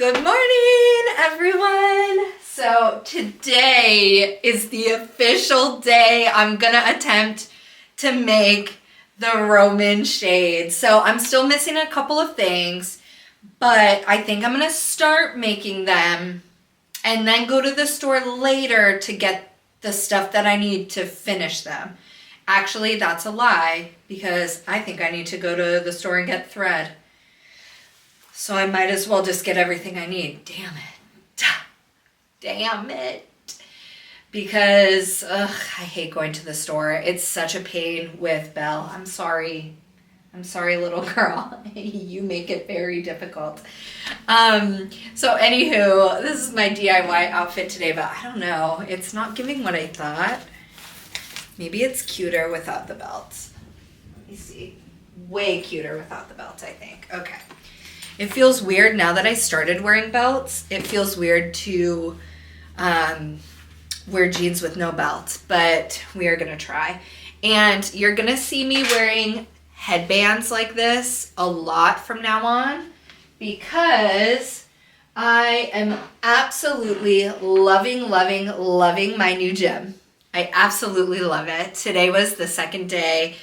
Good morning, everyone. So today is the official day I'm gonna attempt to make the Roman shades. So I'm still missing a couple of things, but I think I'm gonna start making them and then go to the store later to get the stuff that I need to finish them. Actually, that's a lie because I think I need to go to the store and get thread. So I might as well just get everything I need. Damn it. Damn it. Because I hate going to the store. It's such a pain with Belle. I'm sorry. I'm sorry, little girl. You make it very difficult. So anywho, this is my DIY outfit today, but I don't know. It's not giving what I thought. Maybe it's cuter without the belt. Let me see. Way cuter without the belt, I think. Okay. It feels weird now that I started wearing belts. It feels weird to wear jeans with no belt, but we are gonna try. And you're gonna see me wearing headbands like this a lot from now on because I am absolutely loving my new gym. I absolutely love it. Today was the second day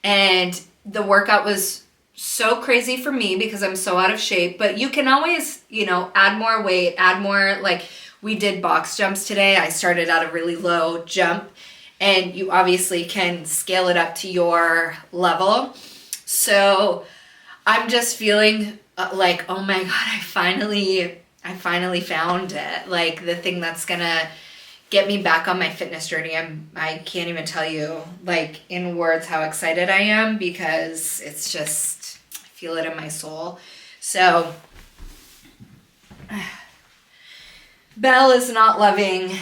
and the workout was so crazy for me because I'm so out of shape, but you can always, add more weight, add more, like we did box jumps today. I started at a really low jump and you obviously can scale it up to your level. So I'm just feeling like, oh my God, I finally found it. Like the thing that's gonna get me back on my fitness journey. I can't even tell you like in words how excited I am because it's just, I feel it in my soul. So Belle is not loving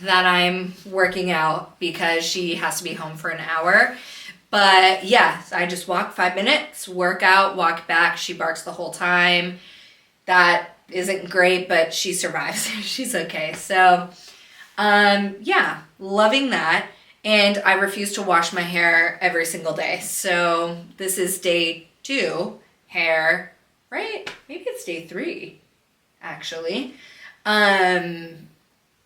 that I'm working out because she has to be home for an hour. But yeah, I just walk 5 minutes, work out, walk back. She barks the whole time. That isn't great, but she survives. She's okay. So yeah, loving that. And I refuse to wash my hair every single day. So this is day 2 hair, right? Maybe it's day 3 actually. And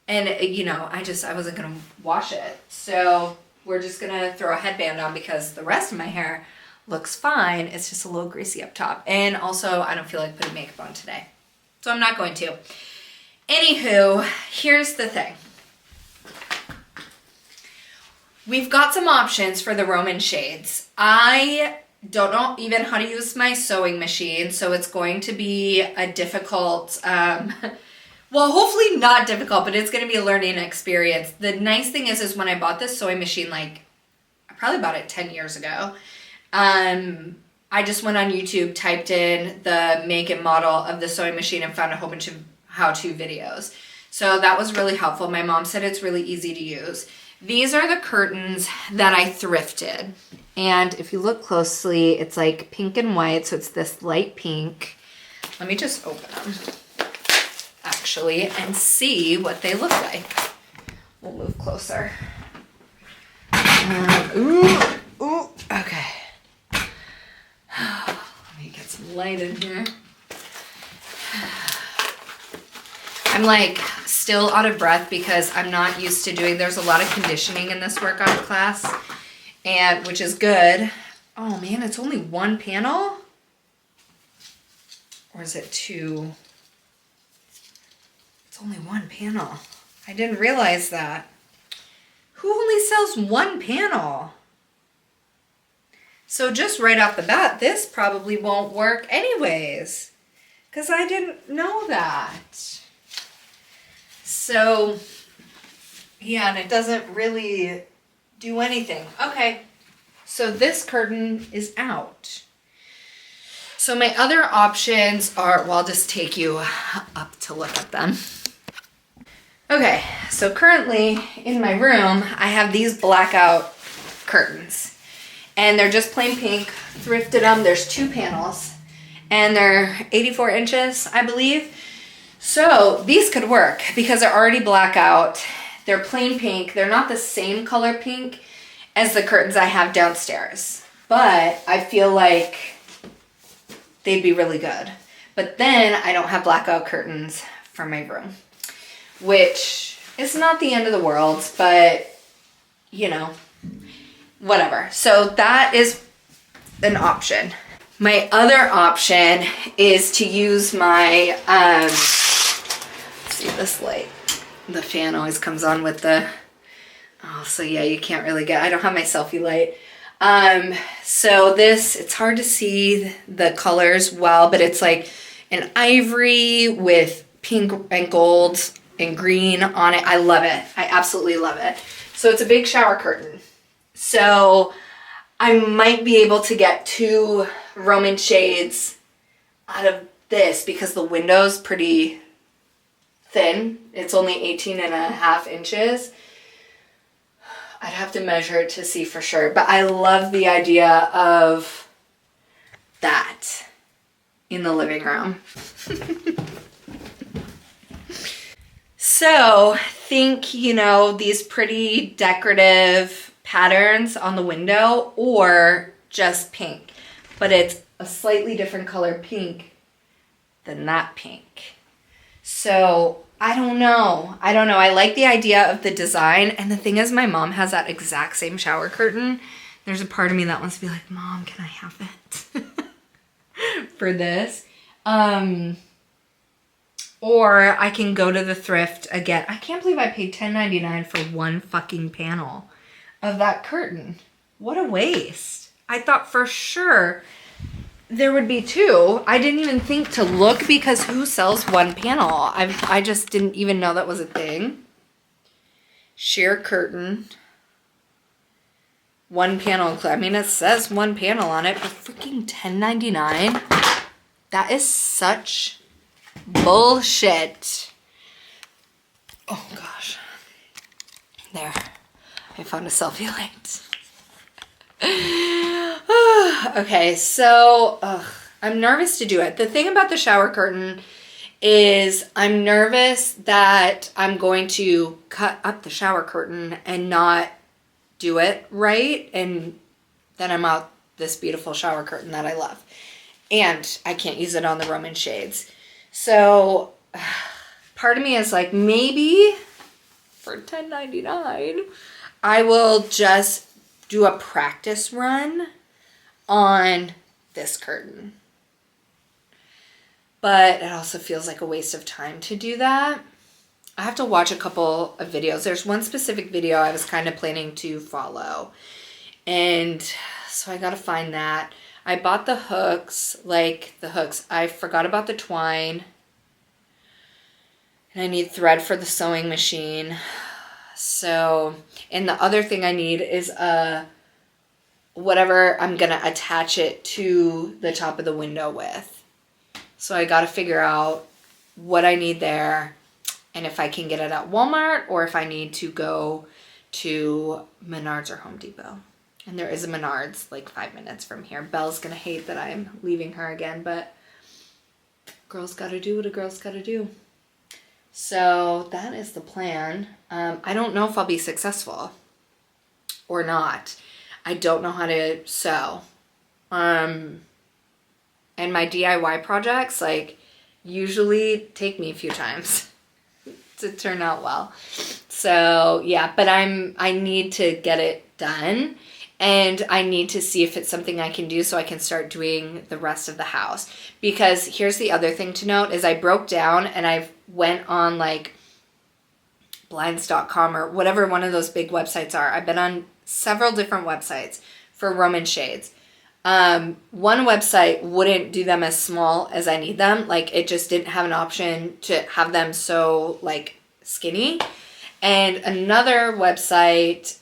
I wasn't going to wash it. So we're just going to throw a headband on because the rest of my hair looks fine. It's just a little greasy up top. And also I don't feel like putting makeup on today. So I'm not going to. Anywho, here's the thing. We've got some options for the Roman shades. I don't know even how to use my sewing machine, so it's going to be a difficult, well, hopefully not difficult, but it's going to be a learning experience. The nice thing is when I bought this sewing machine, I probably bought it 10 years ago. I just went on YouTube, typed in the make and model of the sewing machine and found a whole bunch of how-to videos. So that was really helpful. My mom said it's really easy to use. These are the curtains that I thrifted. And if you look closely, it's like pink and white. So it's this light pink. Let me just open them actually and see what they look like. We'll move closer. Ooh, okay. Let me get some light in here. I'm still out of breath because I'm not used to there's a lot of conditioning in this workout class, and which is good. Oh man, it's only 1 panel? Or is it 2? It's only 1 panel. I didn't realize that. Who only sells 1 panel? So just right off the bat, this probably won't work anyways, because I didn't know that. So, yeah, and it doesn't really do anything. Okay, so this curtain is out. So my other options are, well, I'll just take you up to look at them. Okay, so currently in my room, I have these blackout curtains. And they're just plain pink, thrifted them. There's 2 panels, and they're 84 inches, I believe. So these could work because they're already blackout. They're plain pink. They're not the same color pink as the curtains I have downstairs, but I feel like they'd be really good. But then I don't have blackout curtains for my room, which is not the end of the world, but you know, whatever. So that is an option. My other option is to use my, let's see this light. The fan always comes on with the, oh, so yeah, you can't really get, I don't have my selfie light. So this, it's hard to see the colors well, but it's like an ivory with pink and gold and green on it. I love it. I absolutely love it. So it's a big shower curtain. So I might be able to get 2 Roman shades out of this because the window's pretty thin. It's only 18.5 inches. I'd have to measure it to see for sure, but I love the idea of that in the living room. So think, you know, these pretty decorative patterns on the window or just pink, but it's a slightly different color pink than that pink. So I don't know. I like the idea of the design. And the thing is, my mom has that exact same shower curtain. There's a part of me that wants to be like, Mom, can I have it for this? Or I can go to the thrift again. I can't believe I paid $10.99 for one fucking panel of that curtain. What a waste. I thought for sure there would be 2. I didn't even think to look because who sells one panel? I just didn't even know that was a thing. Sheer curtain. One panel. I mean, it says one panel on it, but freaking $10.99. That is such bullshit. Oh gosh. There. I found a selfie light. Okay, so I'm nervous to do it. The thing about the shower curtain is I'm nervous that I'm going to cut up the shower curtain and not do it right, and then I'm out this beautiful shower curtain that I love. And I can't use it on the Roman shades. So part of me is like, maybe for $10.99, I will just do a practice run on this curtain. But it also feels like a waste of time to do that. I have to watch a couple of videos. There's one specific video I was kind of planning to follow. And so I got to find that. I bought the hooks, I forgot about the twine. And I need thread for the sewing machine. So, and the other thing I need is whatever I'm going to attach it to the top of the window with. So I got to figure out what I need there and if I can get it at Walmart or if I need to go to Menards or Home Depot. And there is a Menards like 5 minutes from here. Belle's going to hate that I'm leaving her again, but girl's got to do what a girl's got to do. So that is the plan. I don't know if I'll be successful or not. I don't know how to sew. And my DIY projects like usually take me a few times to turn out well. So yeah, but I need to get it done. And I need to see if it's something I can do so I can start doing the rest of the house. Because here's the other thing to note is I broke down and I went on like blinds.com or whatever one of those big websites are. I've been on several different websites for Roman shades. One website wouldn't do them as small as I need them. Like it just didn't have an option to have them so like skinny. And another website,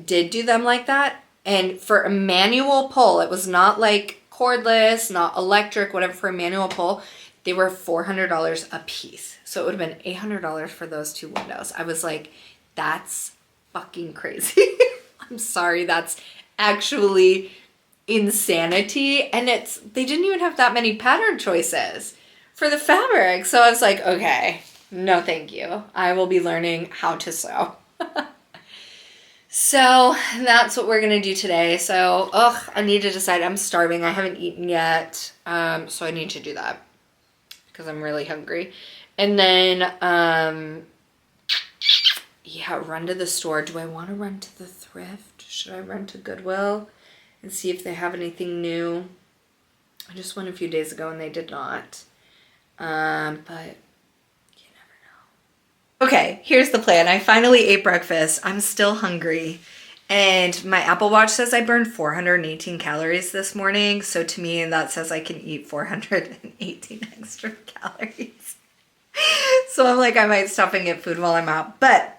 did do them like that, and for a manual pull, it was not like cordless, not electric, whatever. For a manual pull, they were $400 a piece, so it would have been $800 for those 2 windows. I was like, that's fucking crazy. I'm sorry, that's actually insanity. And they didn't even have that many pattern choices for the fabric, so I was like, okay, no thank you, I will be learning how to sew. So that's what we're gonna do today. So, I need to decide. I'm starving. I haven't eaten yet. So I need to do that because I'm really hungry. And then, yeah, run to the store. Do I want to run to the thrift? Should I run to Goodwill and see if they have anything new? I just went a few days ago and they did not. But okay, here's the plan. I finally ate breakfast. I'm still hungry. And my Apple Watch says I burned 418 calories this morning. So to me, that says I can eat 418 extra calories. So I'm like, I might stop and get food while I'm out. But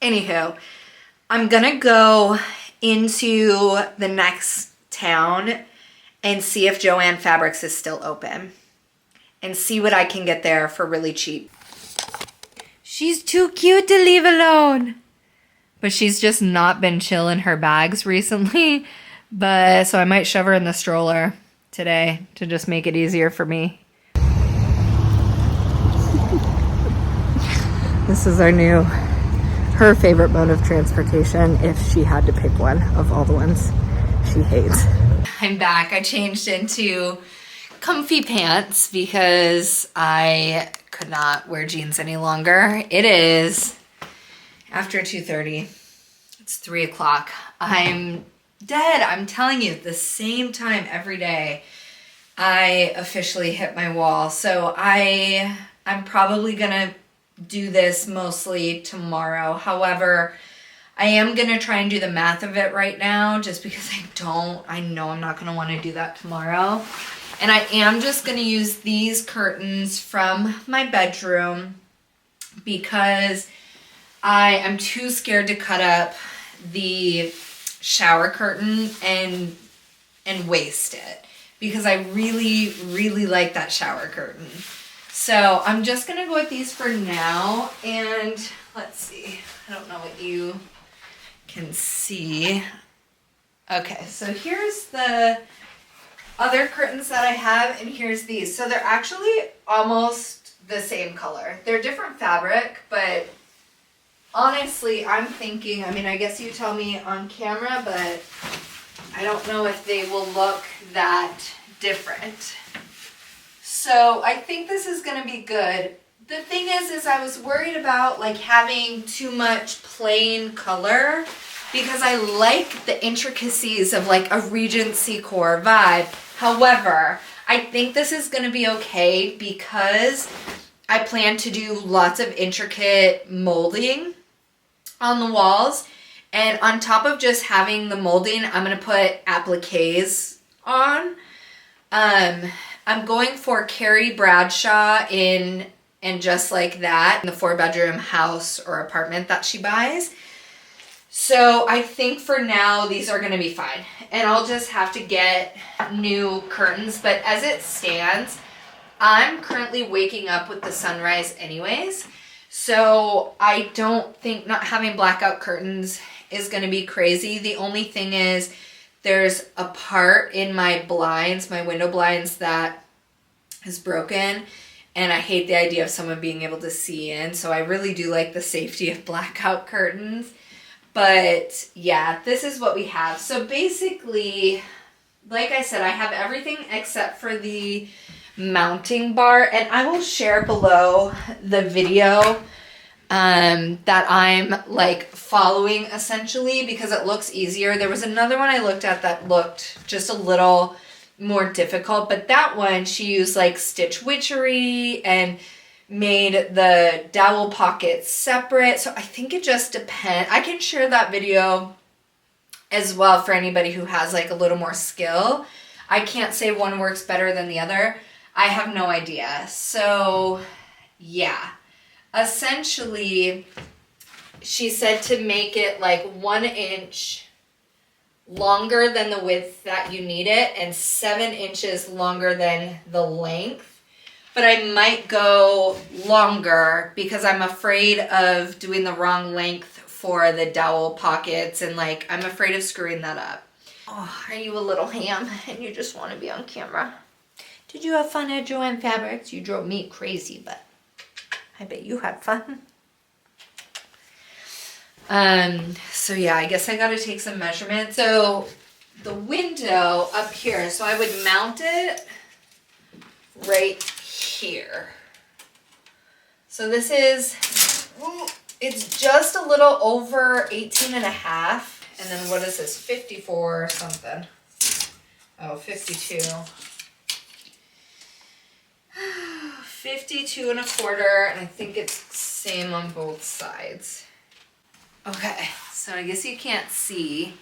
anywho, I'm gonna go into the next town and see if Joann Fabrics is still open and see what I can get there for really cheap. She's too cute to leave alone. But she's just not been chill in her bags recently. But so I might shove her in the stroller today to just make it easier for me. This is her favorite mode of transportation if she had to pick one of all the ones she hates. I'm back. I changed into comfy pants because I could not wear jeans any longer. It is after 2:30. It's 3 o'clock. I'm dead. I'm telling you, the same time every day I officially hit my wall. So I'm probably gonna do this mostly tomorrow. However, I am gonna try and do the math of it right now just because I know I'm not gonna wanna do that tomorrow. And I am just gonna use these curtains from my bedroom because I am too scared to cut up the shower curtain and waste it because I really, really like that shower curtain. So I'm just gonna go with these for now. And let's see, I don't know what you can see. Okay, so here's the other curtains that I have, and here's these. So they're actually almost the same color. They're different fabric, but honestly, I'm thinking, I mean, I guess you tell me on camera, but I don't know if they will look that different. So I think this is gonna be good. The thing is I was worried about like having too much plain color because I like the intricacies of like a Regency core vibe. However, I think this is gonna be okay because I plan to do lots of intricate molding on the walls. And on top of just having the molding, I'm gonna put appliques on. I'm going for Carrie Bradshaw and just like that in the 4-bedroom house or apartment that she buys. So I think for now, these are gonna be fine. And I'll just have to get new curtains. But as it stands, I'm currently waking up with the sunrise anyways. So I don't think not having blackout curtains is gonna be crazy. The only thing is there's a part in my blinds, my window blinds, that is broken. And I hate the idea of someone being able to see in. So I really do like the safety of blackout curtains. But yeah, this is what we have. So basically, like I said, I have everything except for the mounting bar. And I will share below the video that I'm like following essentially because it looks easier. There was another one I looked at that looked just a little more difficult, but that one she used like stitch witchery and made the dowel pockets separate. So I think it just depends. I can share that video as well for anybody who has like a little more skill. I can't say one works better than the other. I have no idea. So yeah, essentially she said to make it like 1 inch longer than the width that you need it and 7 inches longer than the length. But I might go longer because I'm afraid of doing the wrong length for the dowel pockets and like I'm afraid of screwing that up. Oh, are you a little ham and you just want to be on camera? Did you have fun at Joann Fabrics? You drove me crazy, but I bet you had fun. So yeah, I guess I gotta take some measurements. So the window up here, so I would mount it right here. So this is, it's just a little over 18 and a half. And then what is this, 54 or something? Oh, 52. 52 and a quarter, and I think it's same on both sides. Okay, so I guess you can't see.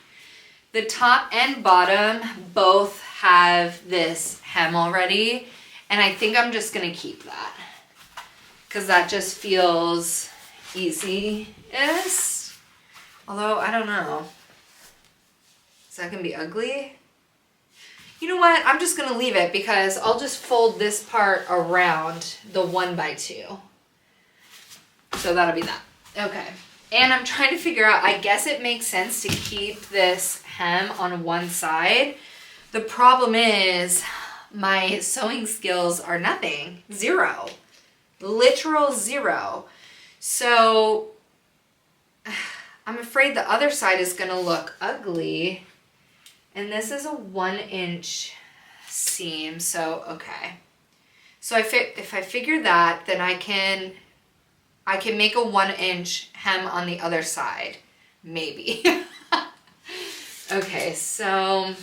The top and bottom both have this hem already, and I think I'm just gonna keep that because that just feels easy-ish. Although, I don't know. Is that gonna be ugly? You know what? I'm just gonna leave it because I'll just fold this part around the 1x2. So that'll be that. Okay. And I'm trying to figure out, I guess it makes sense to keep this hem on one side. The problem is my sewing skills are nothing. Zero. Literal zero. So I'm afraid the other side is gonna look ugly. And this is a 1-inch seam, so okay. So if I figure that, then I can make a 1-inch hem on the other side, maybe. Okay, so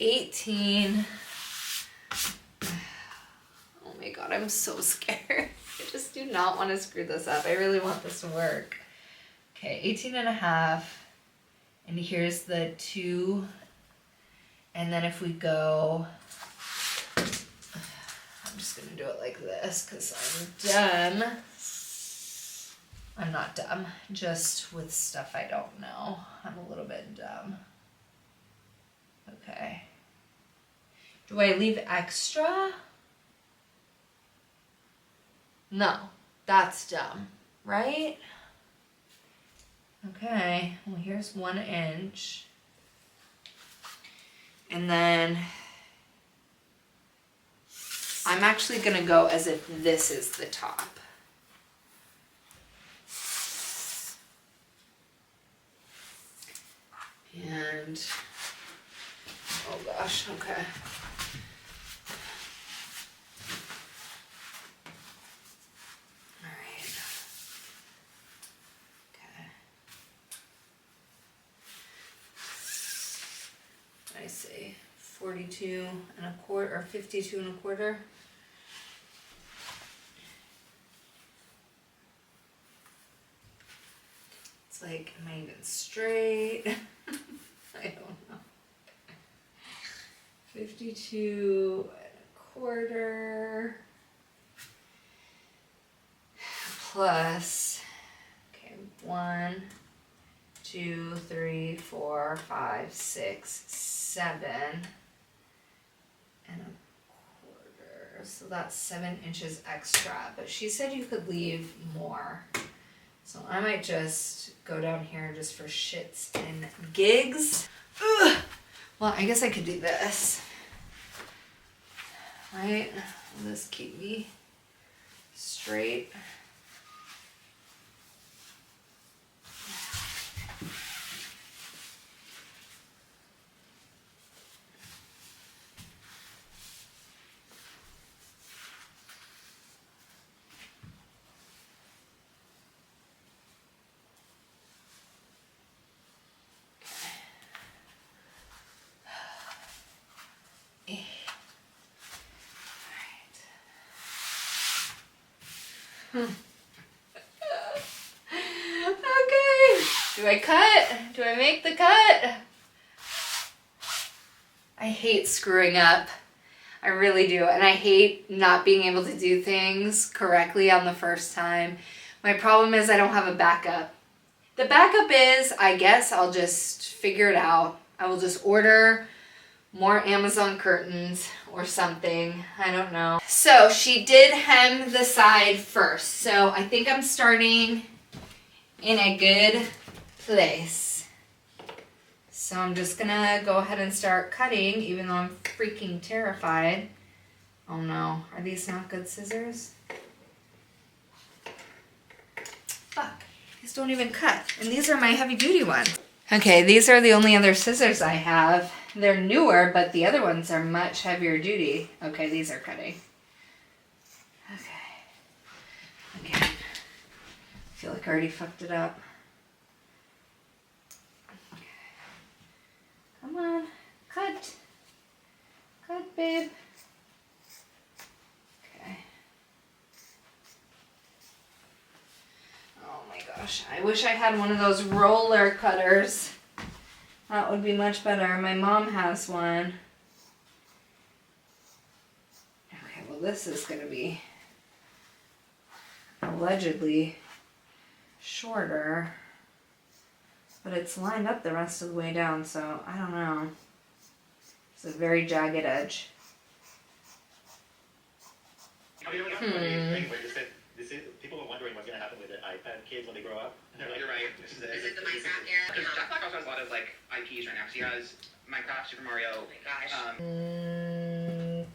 18. Oh my God, I'm so scared. I just do not want to screw this up. I really want this to work. Okay, 18 and a half. And here's the 2. And then if we go, I'm just gonna do it like this because I'm dumb. I'm not dumb, just with stuff I don't know. I'm a little bit dumb. Okay. Do I leave extra? No, that's dumb, right? Okay, well here's 1 inch. And then I'm actually gonna go as if this is the top. And, oh gosh, okay. I say 42 and a quarter, or 52 and a quarter. It's like, am I even straight? I don't know. 52 and a quarter plus, okay, 1, 2, 3, 4, 5, 6, 7 and a quarter. So that's 7 inches extra. But she said you could leave more. So I might just go down here just for shits and gigs. Ugh. Well, I guess I could do this. Right? Will this keep me straight? Okay. Do I cut? Do I make the cut? I hate screwing up. I really do. And I hate not being able to do things correctly on the first time. My problem is I don't have a backup. The backup is, I guess I'll just figure it out. I will just order more Amazon curtains or something. I don't know. So she did hem the side first. So I think I'm starting in a good place. So I'm just gonna go ahead and start cutting, even though I'm freaking terrified. Oh no, are these not good scissors? Fuck. These don't even cut. And these are my heavy duty ones. Okay, these are the only other scissors I have. They're newer, but the other ones are much heavier duty. Okay, these are cutting. Okay. Again. I feel like I already fucked it up. Okay. Come on. Cut. Cut, babe. Okay. Oh my gosh. I wish I had one of those roller cutters. That would be much better. My mom has one. Okay, well this is going to be allegedly shorter. But it's lined up the rest of the way down, so I don't know. It's a very jagged edge. People are wondering what's going to happen with the iPad kids when they grow up. And they're like, you're right. This is the Minecraft era. Jack also has a lot of like IPs right now. So he has Minecraft, Super Mario. Oh my gosh.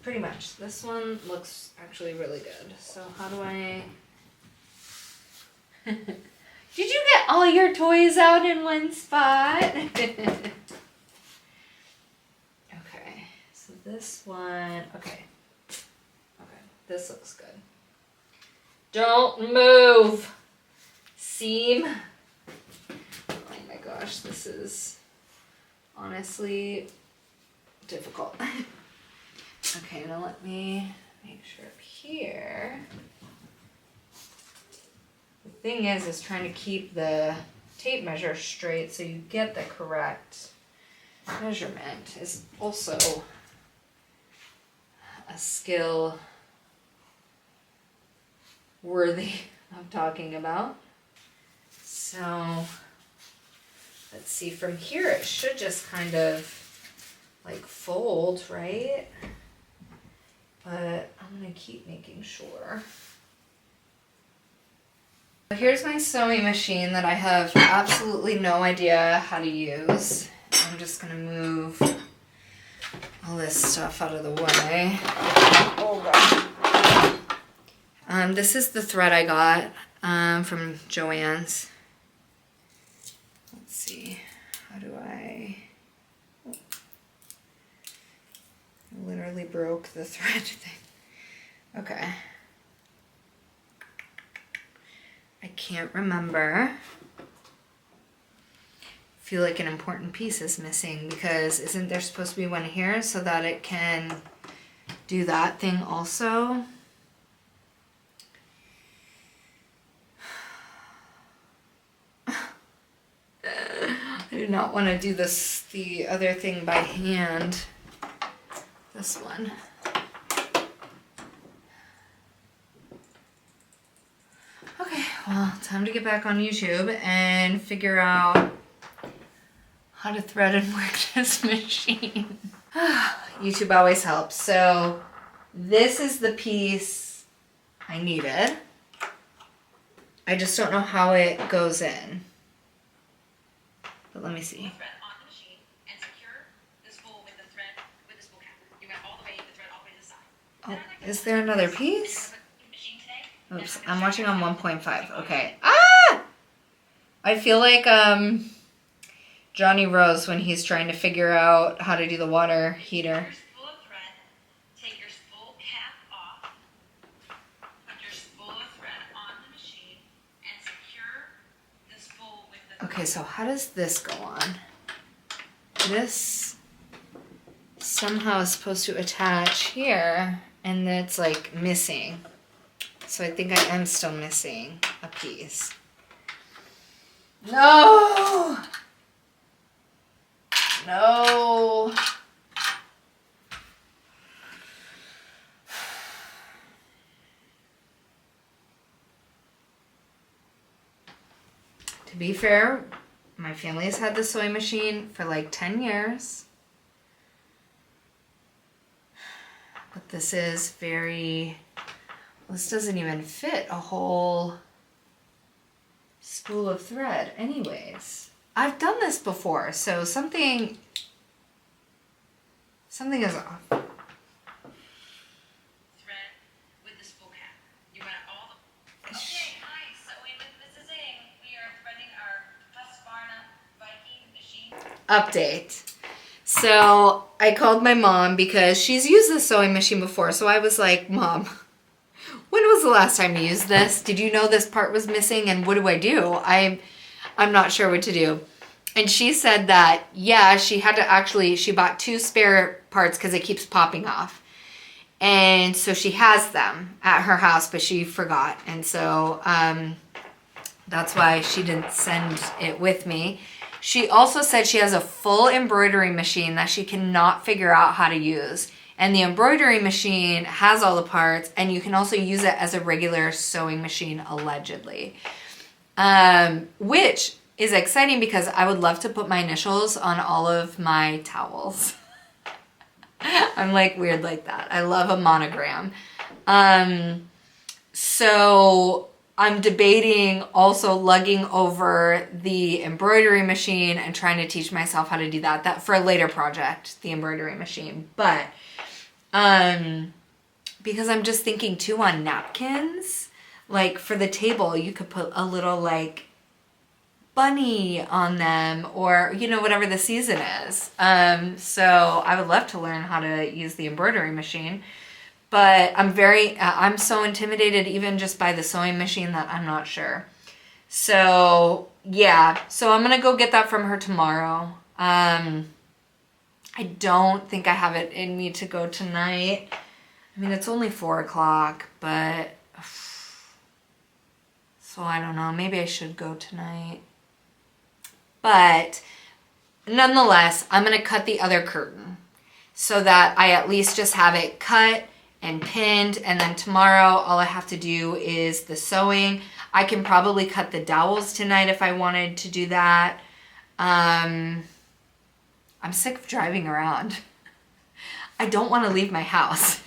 Pretty much. This one looks actually really good. So how do I... Did you get all your toys out in one spot? Okay. So this one... Okay. Okay. This looks good. Don't move! Seam. Oh my gosh, this is honestly difficult. Okay, now let me make sure up here. The thing is trying to keep the tape measure straight so you get the correct measurement is also a skill worthy of talking about. So let's see, from here it should just kind of like fold, right? But I'm gonna keep making sure. Here's my sewing machine that I have absolutely no idea how to use. I'm just gonna move all this stuff out of the way. Oh god. This is the thread I got from Joann's. Let's see, how do I literally broke the thread thing. Okay. I can't remember. Feel like an important piece is missing because isn't there supposed to be one here so that it can do that thing also? I do not want to do the other thing by hand. This one. Okay, well, time to get back on YouTube and figure out how to thread and work this machine. YouTube always helps. So this is the piece I needed. I just don't know how it goes in. But let me see. Oh, is there another piece? Oops, I'm watching on 1.5. Okay. Ah! I feel like Johnny Rose when he's trying to figure out how to do the water heater. Take your spool cap off. Put your spool of thread on the machine and secure the spool with the Okay, so how does this go on? This somehow is supposed to attach here, and it's like missing. So I think I am still missing a piece. No! No! To be fair, my family has had the sewing machine for like 10 years. But this is very... This doesn't even fit a whole spool of thread anyways. I've done this before, so something is off. thread with the spool cap. You want all the... Okay, hi, sewing with Mrs. Ing. We are update. So I called my mom because she's used the sewing machine before. So I was like, Mom, when was the last time you used this? Did you know this part was missing? And what do I do? I'm not sure what to do. And she said that, yeah, she had to actually, she bought 2 spare parts because it keeps popping off. And so she has them at her house, but she forgot. And so that's why she didn't send it with me. She also said she has a full embroidery machine that she cannot figure out how to use. And the embroidery machine has all the parts, and you can also use it as a regular sewing machine, allegedly. Which is exciting because I would love to put my initials on all of my towels. I'm like weird like that. I love a monogram. So I'm debating also lugging over the embroidery machine and trying to teach myself how to do that. That for a later project, the embroidery machine. But because I'm just thinking too on napkins, like for the table, you could put a little like bunny on them, or you know, whatever the season is. So I would love to learn how to use the embroidery machine, but I'm so intimidated even just by the sewing machine that I'm not sure. So yeah, so I'm gonna go get that from her tomorrow. I don't think I have it in me to go tonight. I mean, it's only 4 o'clock, but so I don't know, maybe I should go tonight. But nonetheless, I'm going to cut the other curtain so that I at least just have it cut and pinned. And then tomorrow, all I have to do is the sewing. I can probably cut the dowels tonight if I wanted to do that. I'm sick of driving around. I don't want to leave my house.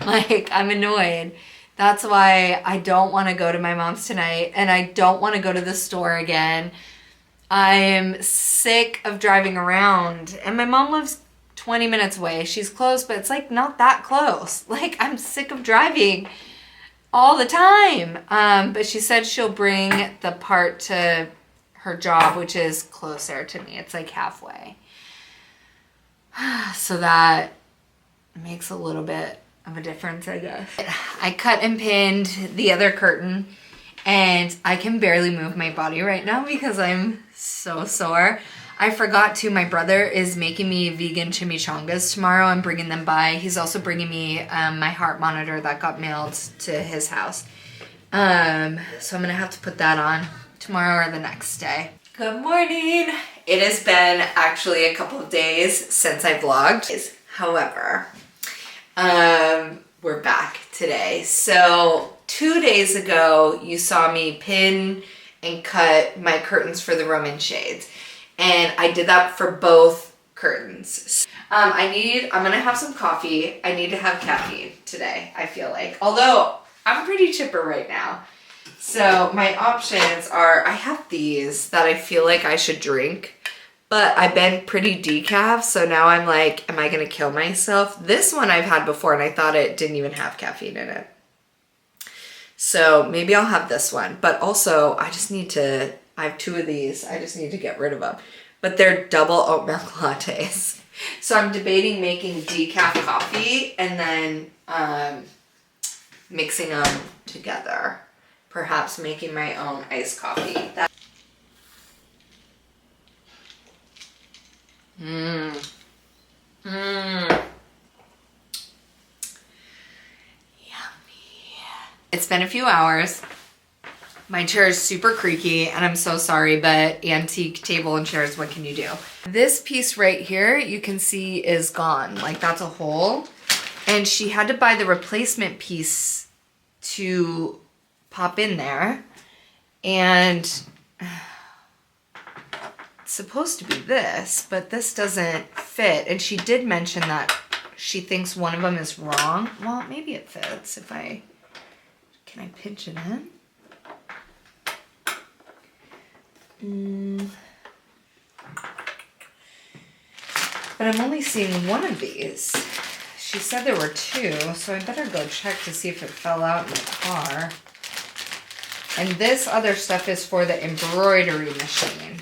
Like, I'm annoyed. That's why I don't want to go to my mom's tonight. And I don't want to go to the store again. I'm sick of driving around, and my mom lives 20 minutes away. She's close, but it's like not that close. Like, I'm sick of driving all the time. But she said she'll bring the part to her job, which is closer to me. It's like halfway. So that makes a little bit of a difference, I guess. I cut and pinned the other curtain, and I can barely move my body right now because I'm so sore. I forgot to, my brother is making me vegan chimichangas tomorrow. I'm bringing them by. He's also bringing me my heart monitor that got mailed to his house. So I'm gonna have to put that on tomorrow or the next day. Good morning. It has been actually a couple of days since I vlogged. However, we're back today. So 2 days ago, you saw me pin and cut my curtains for the Roman shades. And I did that for both curtains. I'm gonna have some coffee. I need to have caffeine today, I feel like. Although, I'm pretty chipper right now. So my options are, I have these that I feel like I should drink, but I've been pretty decaf, so now I'm like, am I gonna kill myself? This one I've had before and I thought it didn't even have caffeine in it. So maybe I'll have this one, but also I have 2 of these. I just need to get rid of them, but they're double oat milk lattes. So I'm debating making decaf coffee and then mixing them together. Perhaps making my own iced coffee. It's been a few hours. My chair is super creaky and I'm so sorry, but antique table and chairs, what can you do? This piece right here, you can see is gone. Like, that's a hole. And she had to buy the replacement piece to pop in there. And it's supposed to be this, but this doesn't fit. And she did mention that she thinks one of them is wrong. Well, maybe it fits if can I pinch it in? But I'm only seeing one of these. She said there were 2, so I better go check to see if it fell out in the car. And this other stuff is for the embroidery machine.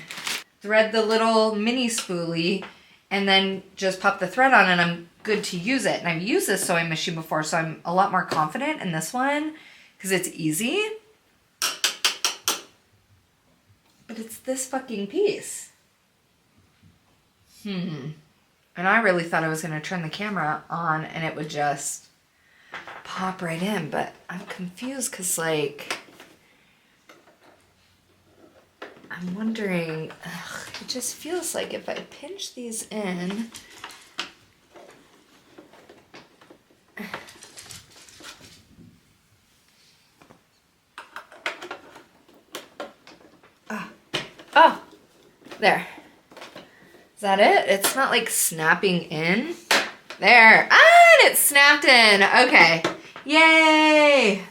thread the little mini spoolie, and then just pop the thread on and I'm good to use it. And I've used this sewing machine before, so I'm a lot more confident in this one because it's easy. But it's this fucking piece. And I really thought I was going to turn the camera on and it would just pop right in, but I'm confused because, like, I'm wondering, it just feels like if I pinch these in, oh, there. Is that it? It's not like snapping in. There. Ah, and it snapped in. Okay. Yay.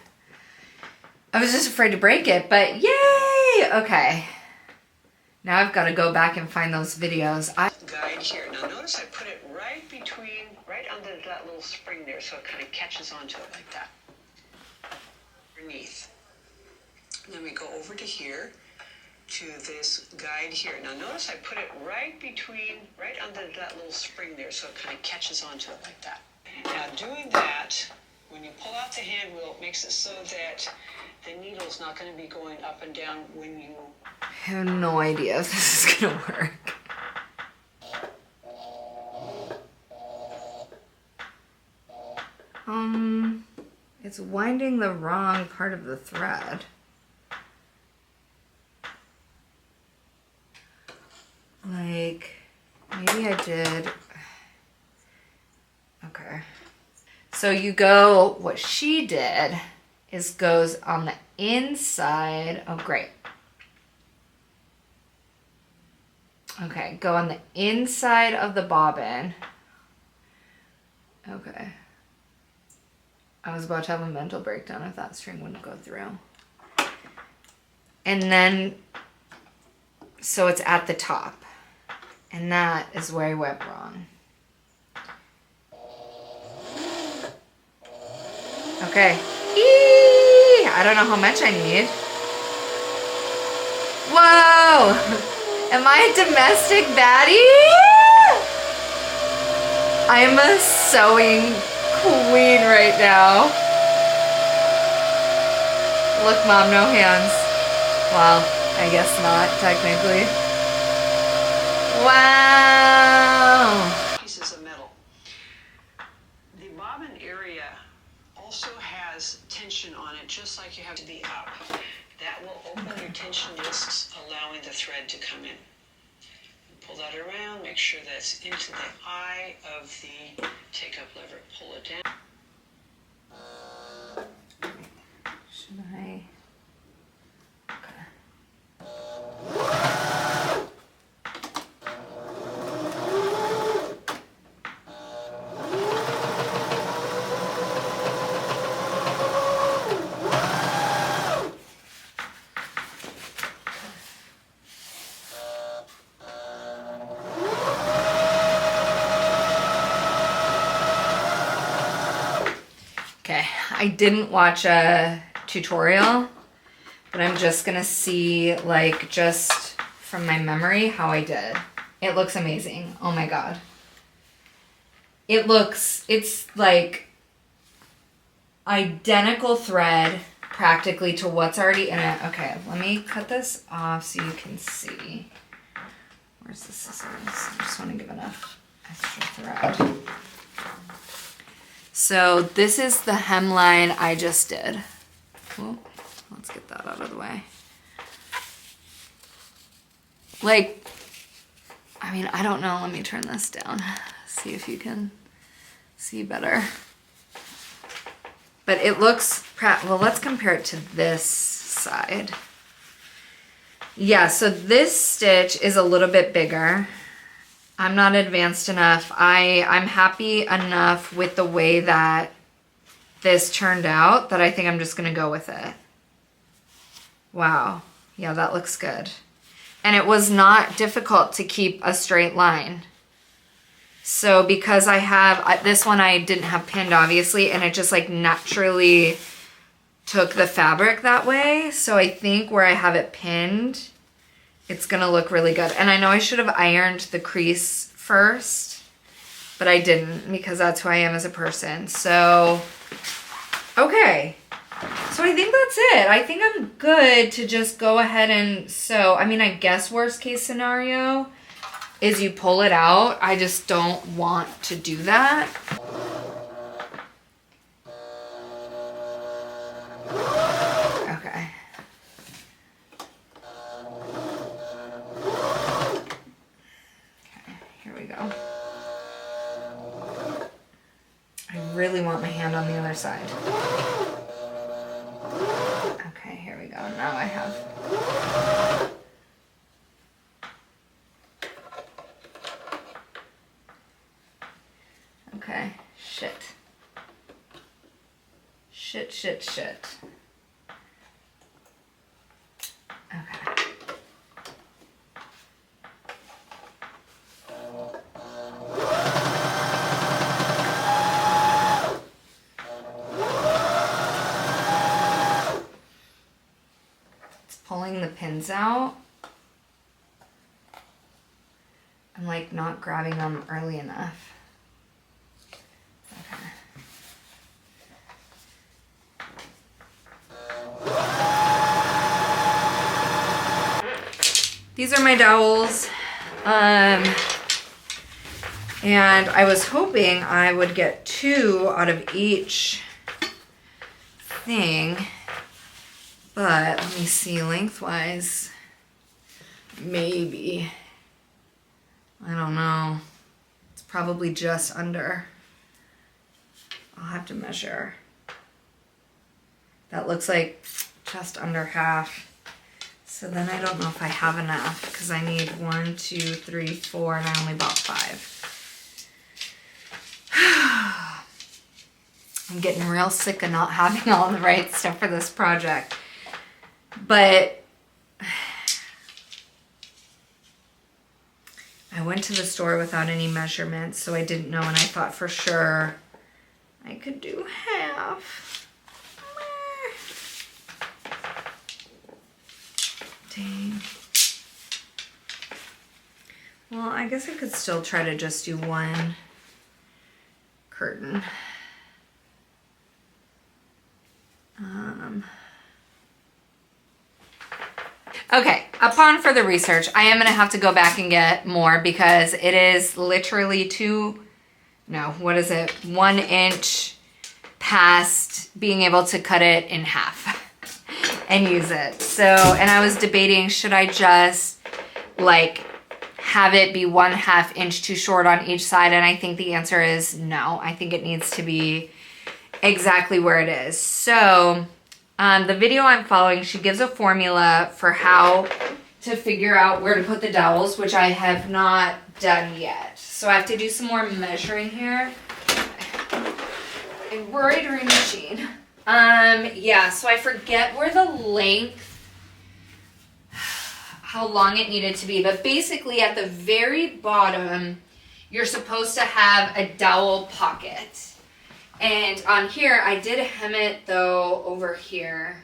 I was just afraid to break it, but yay. Okay. Now I've got to go back and find those videos. Guide here. Now notice I put it right under that little spring there, so it kind of catches onto it like that. Underneath. And then we go over to here, to this guide here. Now notice I put it right under that little spring there, so it kind of catches onto it like that. Now doing that, when you pull out the hand wheel, it makes it so that the needle's not going to be going up and down when you... I have no idea if this is gonna work. It's winding the wrong part of the thread. Like, maybe I did. Okay. So you go, what she did is goes on the inside. Oh, great. Okay, go on the inside of the bobbin. Okay. I was about to have a mental breakdown if that string wouldn't go through. And then, so it's at the top. And that is where I went wrong. Okay. Eee! I don't know how much I need. Whoa! Am I a domestic baddie? I am a sewing queen right now. Look, Mom, no hands. Well, I guess not, technically. Wow. Pieces of metal. The bobbin area also has tension on it, just like you have to be up. That will open your tension discs, allowing the thread to come in. Pull that around, make sure that's into the eye of the take-up lever. Pull it down. Should I? Okay. Okay, I didn't watch a tutorial, but I'm just gonna see, like, just from my memory how I did. It looks amazing. Oh my God. It's like identical thread practically to what's already in it. Okay, let me cut this off so you can see. Where's the scissors? I just want to give enough extra thread. So this is the hemline I just did. Well, let's get that out of the way. Like, I mean, I don't know. Let me turn this down. See if you can see better. But it looks, well, let's compare it to this side. Yeah, so this stitch is a little bit bigger. I'm not advanced enough. I'm happy enough with the way that this turned out that I think I'm just gonna go with it. Wow, yeah, that looks good. And it was not difficult to keep a straight line. So because I have, this one I didn't have pinned obviously, and it just like naturally took the fabric that way. So I think where I have it pinned it's gonna look really good. And I know I should have ironed the crease first, but I didn't because that's who I am as a person. So, okay. So I think that's it. I think I'm good to just go ahead and sew. I mean, I guess worst case scenario is you pull it out. I just don't want to do that. Okay. Okay, here we go. I really want my hand on the other side. Okay, here we go. Now I have. Okay, shit. Shit. Okay. It's pulling the pins out. I'm like not grabbing them early enough. Okay. These are my dowels. And I was hoping I would get 2 out of each thing. But let me see, lengthwise, maybe. I don't know. It's probably just under. I'll have to measure. That looks like just under half. So then I don't know if I have enough because I need 1, 2, 3, 4, and I only bought 5. I'm getting real sick of not having all the right stuff for this project. But I went to the store without any measurements, so I didn't know, and I thought for sure I could do half. Dang. Well, I guess I could still try to just do 1 curtain. Okay, upon further research, I am gonna have to go back and get more because it is literally 1 inch past being able to cut it in half and use it. So, and I was debating, should I just like have it be 1/2 inch too short on each side? And I think the answer is no. I think it needs to be exactly where it is. So the video I'm following, she gives a formula for how to figure out where to put the dowels, which I have not done yet. So I have to do some more measuring here. Embroidery machine. Yeah, so I forget where the length, how long it needed to be, but basically at the very bottom, you're supposed to have a dowel pocket. And on here, I did hem it though over here.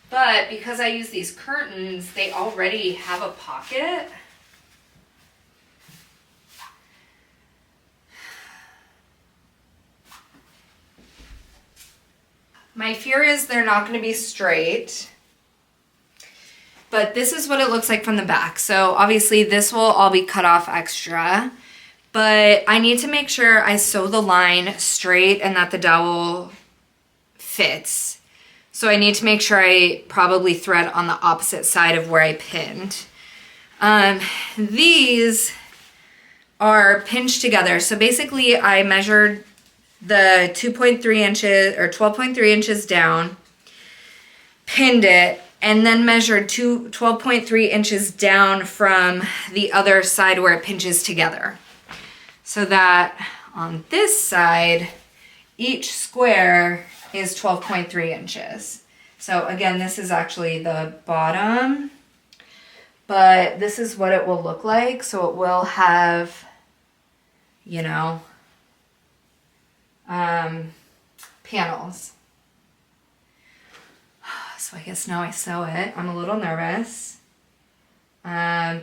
But because I use these curtains, they already have a pocket. My fear is they're not going to be straight. But this is what it looks like from the back. So obviously this will all be cut off extra. But I need to make sure I sew the line straight and that the dowel fits. So I need to make sure I probably thread on the opposite side of where I pinned. These are pinched together. So basically I measured the 2.3 inches or 12.3 inches down, pinned it, and then measured 12.3 inches down from the other side where it pinches together. So that on this side, each square is 12.3 inches. So again, this is actually the bottom, but this is what it will look like. So it will have, you know, panels. So I guess now I sew it. I'm a little nervous.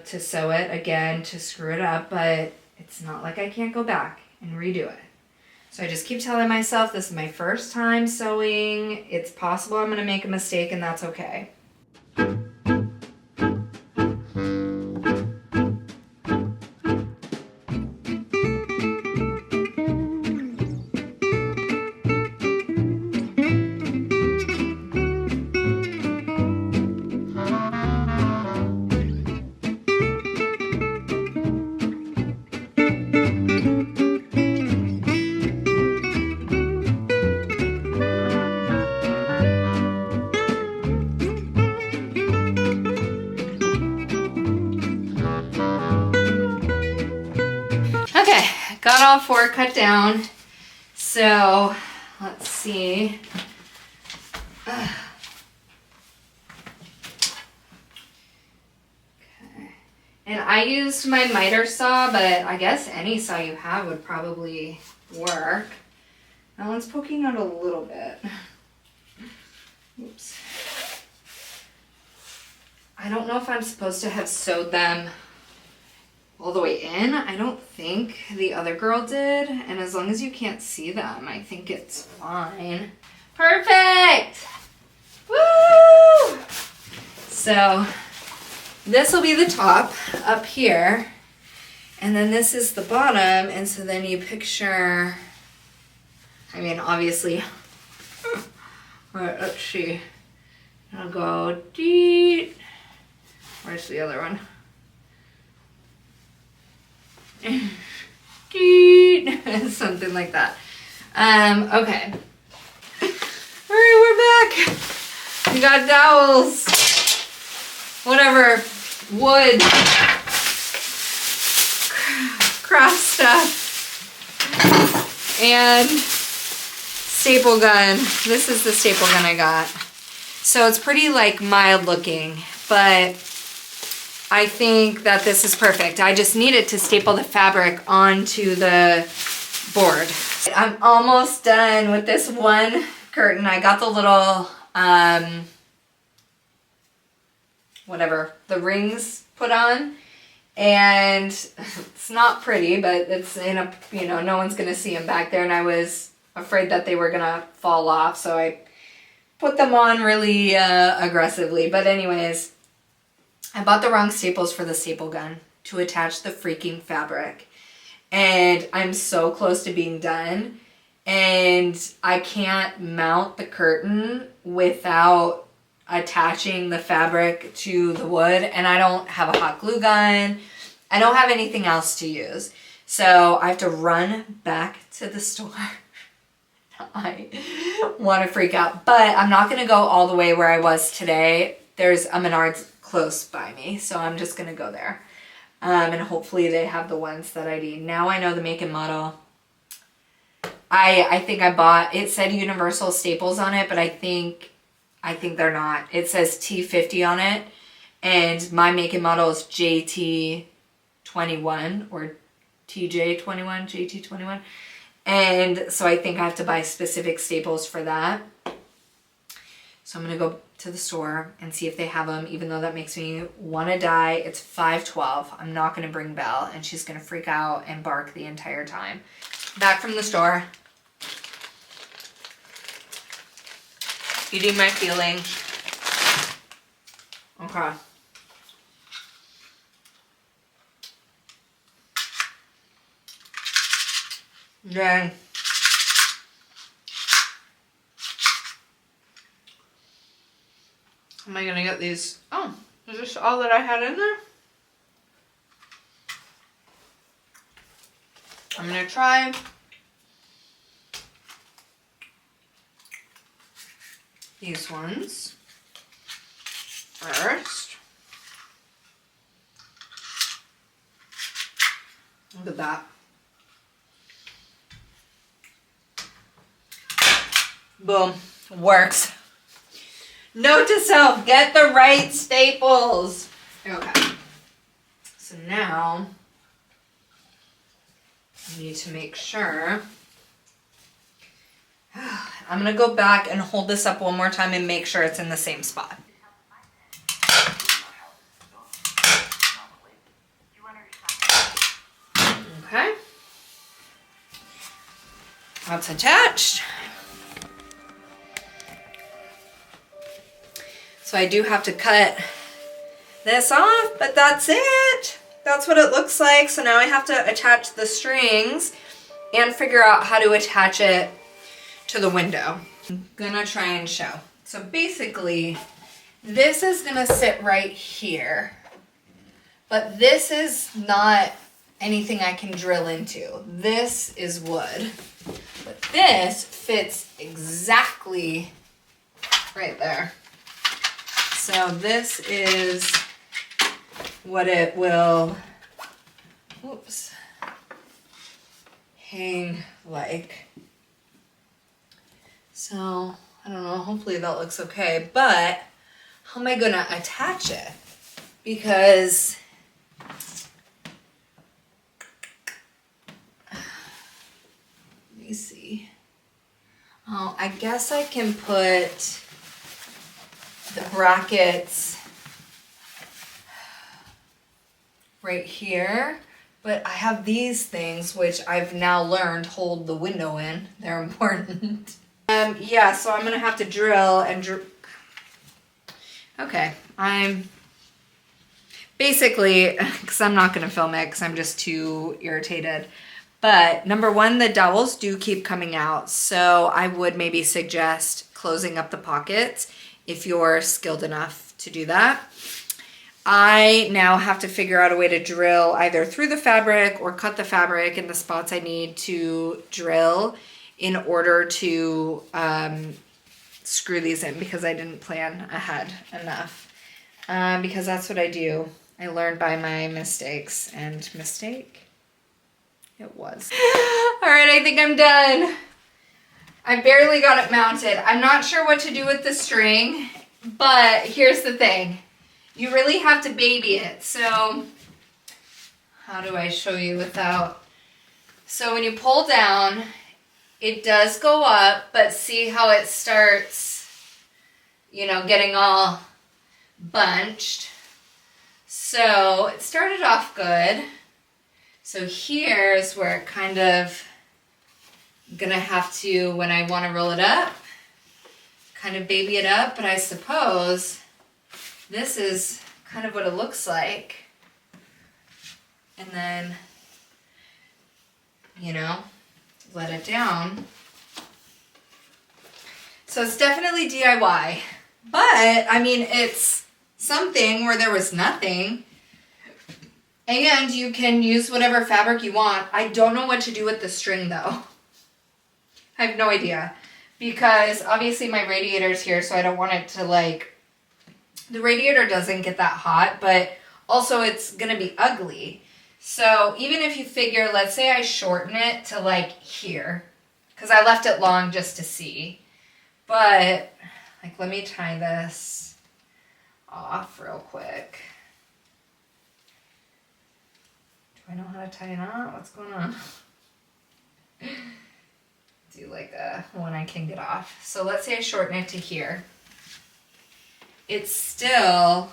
to sew it again, to screw it up, but it's not like I can't go back and redo it. So I just keep telling myself this is my first time sewing. It's possible I'm going to make a mistake, and that's okay. Okay, got all 4 cut down. So let's see. Okay. And I used my miter saw, but I guess any saw you have would probably work. That one's poking out a little bit. Oops. I don't know if I'm supposed to have sewed them all the way in. I don't think the other girl did. And as long as you can't see them, I think it's fine. Perfect! Woo! So this will be the top up here. And then this is the bottom. And so then you picture, I mean, obviously, let's see. I'll go deep. Where's the other one? Something like that. Okay. Alright, we're back. We got dowels. Whatever. Wood. Craft stuff. And staple gun. This is the staple gun I got. So it's pretty like mild looking, but I think that this is perfect. I just needed to staple the fabric onto the board. I'm almost done with this one curtain. I got the little, whatever, the rings put on. And it's not pretty, but it's in a, you know, no one's going to see them back there. And I was afraid that they were going to fall off. So I put them on really aggressively. But anyways, I bought the wrong staples for the staple gun to attach the freaking fabric. And I'm so close to being done. And I can't mount the curtain without attaching the fabric to the wood. And I don't have a hot glue gun. I don't have anything else to use. So I have to run back to the store. I want to freak out. But I'm not going to go all the way where I was today. There's a Menards close by me, so I'm just gonna go there, and hopefully they have the ones that I need. Now I know the make and model. I think I bought, it said Universal Staples on it, but I think they're not. It says T50 on it, and my make and model is JT21 or TJ21, JT21, and so I think I have to buy specific staples for that. So I'm gonna go to the store and see if they have them, even though that makes me want to die. It's 5:12. I'm not going to bring Belle, and she's going to freak out and bark the entire time. Back from the store. Eating my feeling. Okay. Then am I gonna get these? Oh, is this all that I had in there? I'm gonna try these ones first. Look at that. Boom. Works. Note to self, get the right staples. Okay. So now I need to make sure. I'm going to go back and hold this up one more time and make sure it's in the same spot. that's attached. So I do have to cut this off, but that's it. That's what it looks like. So now I have to attach the strings and figure out how to attach it to the window. I'm gonna try and show. So basically, this is gonna sit right here, but this is not anything I can drill into. This is wood, but this fits exactly right there. So this is what it will, oops, hang like. So, I don't know, hopefully that looks okay, but how am I gonna attach it? Because let me see. Oh, I guess I can put the brackets right here, but I have these things which I've now learned hold the window in. They're important. Yeah, so I'm gonna have to drill and okay, I'm basically, because I'm not gonna film it because I'm just too irritated. But number one, the dowels do keep coming out, so I would maybe suggest closing up the pockets if you're skilled enough to do that. I now have to figure out a way to drill either through the fabric or cut the fabric in the spots I need to drill in order to screw these in, because I didn't plan ahead enough. Because that's what I do. I learned by my mistakes, and mistake it was. All right, I think I'm done. I barely got it mounted. I'm not sure what to do with the string, but here's the thing. You really have to baby it. So how do I show you without? So when you pull down, it does go up, but see how it starts, you know, getting all bunched. So it started off good. So here's where it kind of, I'm gonna have to, when I want to roll it up, kind of baby it up, but I suppose this is kind of what it looks like. And then, you know, let it down. So it's definitely DIY, but I mean, it's something where there was nothing. And you can use whatever fabric you want. I don't know what to do with the string though. I have no idea, because obviously my radiator's here, so I don't want it to like, the radiator doesn't get that hot, but also it's gonna be ugly. So even if you figure, let's say I shorten it to like here, because I left it long just to see. But like, let me tie this off real quick. Do I know how to tie a knot? What's going on? Do like a one I can get off. So let's say I shorten it to here. It's still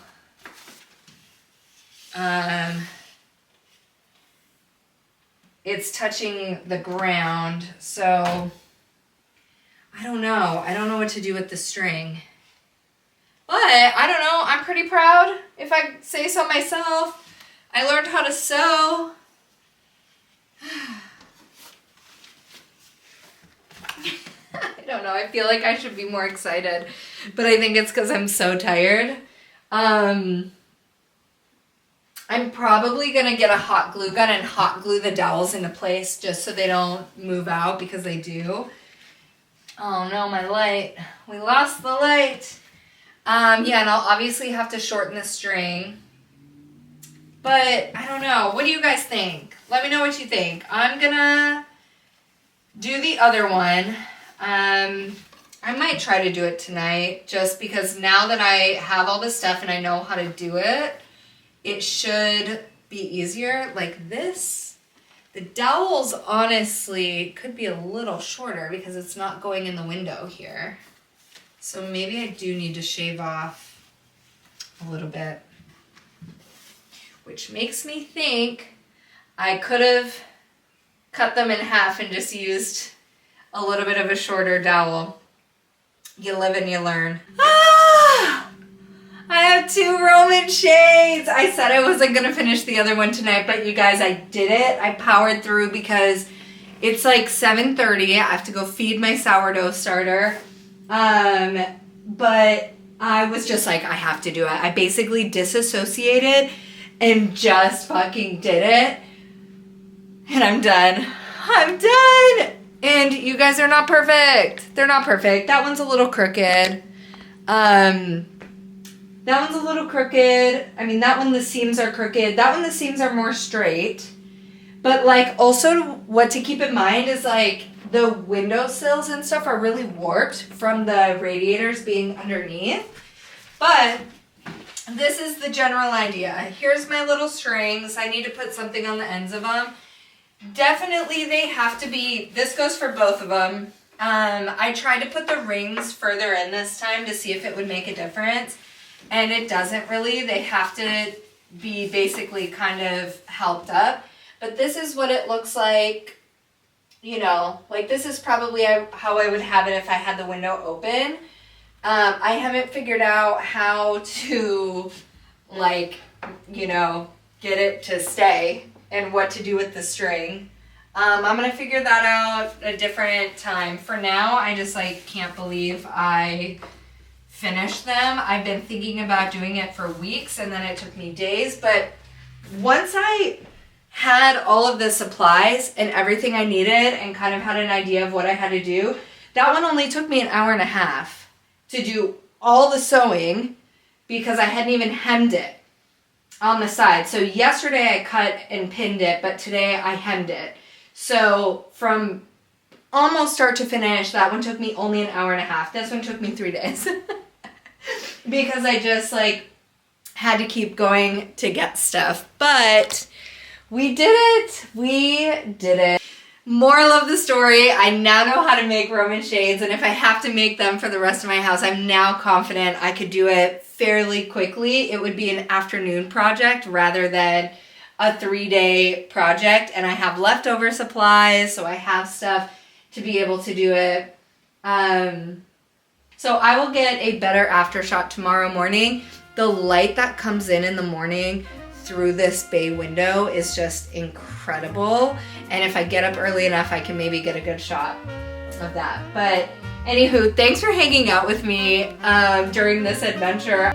it's touching the ground, so I don't know. I don't know what to do with the string. But I don't know. I'm pretty proud, if I say so myself. I learned how to sew. I don't know. I feel like I should be more excited, but I think it's because I'm so tired. I'm probably going to get a hot glue gun and hot glue the dowels into place just so they don't move out, because they do. Oh no, my light. We lost the light. Yeah, and I'll obviously have to shorten the string. But I don't know. What do you guys think? Let me know what you think. I'm going to do the other one. I might try to do it tonight, just because now that I have all this stuff and I know how to do it, it should be easier. Like this, the dowels honestly could be a little shorter because it's not going in the window here. So maybe I do need to shave off a little bit, which makes me think I could have cut them in half and just used a little bit of a shorter dowel. You live and you learn. Ah! I have 2 Roman shades. I said I wasn't gonna finish the other one tonight, but you guys, I did it. I powered through because it's like 7:30. I have to go feed my sourdough starter. But I was just like, I have to do it. I basically disassociated and just fucking did it. And I'm done. I'm done. And you guys are not perfect. They're not perfect. That one's a little crooked. That one's a little crooked. I mean, that one, the seams are crooked. That one, the seams are more straight. But, like, also what to keep in mind is, like, the windowsills and stuff are really warped from the radiators being underneath. But this is the general idea. Here's my little strings. I need to put something on the ends of them. Definitely they have to be, this goes for both of them. I tried to put the rings further in this time to see if it would make a difference. And it doesn't really. They have to be basically kind of helped up. But this is what it looks like, you know, like this is probably how I would have it if I had the window open. I haven't figured out how to, like, you know, get it to stay and what to do with the string. I'm going to figure that out a different time. For now, I just, like, can't believe I finished them. I've been thinking about doing it for weeks and then it took me days. But once I had all of the supplies and everything I needed and kind of had an idea of what I had to do, that one only took me an hour and a half to do all the sewing because I hadn't even hemmed it on the side. So yesterday I cut and pinned it, but today I hemmed it. So from almost start to finish, that one took me only an hour and a half. This one took me 3 days because I just like had to keep going to get stuff. But we did it. We did it. Moral of the story, I now know how to make Roman shades, and if I have to make them for the rest of my house, I'm now confident I could do it fairly quickly. It would be an afternoon project rather than a 3-day project, and I have leftover supplies, so I have stuff to be able to do it. So I will get a better aftershot tomorrow morning. The light that comes in the morning through this bay window is just incredible. And if I get up early enough, I can maybe get a good shot of that. But anywho, thanks for hanging out with me during this adventure.